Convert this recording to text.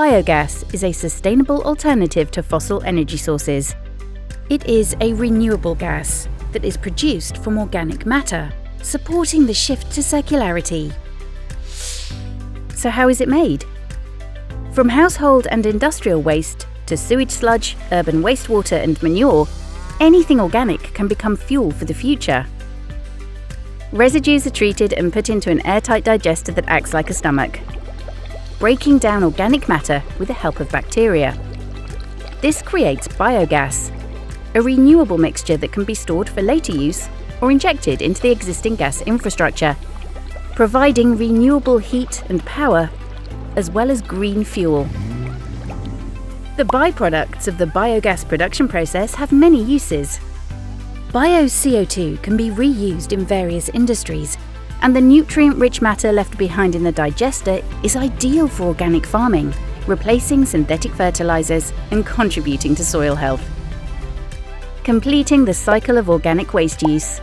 Biogas is a sustainable alternative to fossil energy sources. It is a renewable gas that is produced from organic matter, supporting the shift to circularity. So how is it made? From household and industrial waste to sewage sludge, urban wastewater and manure, anything organic can become fuel for the future. Residues are treated and put into an airtight digester that acts like a stomach, breaking down organic matter with the help of bacteria. This creates biogas, a renewable mixture that can be stored for later use or injected into the existing gas infrastructure, providing renewable heat and power, as well as green fuel. The byproducts of the biogas production process have many uses. Bio-CO2 can be reused in various industries, and the nutrient-rich matter left behind in the digester is ideal for organic farming, replacing synthetic fertilizers and contributing to soil health. Completing the cycle of organic waste use.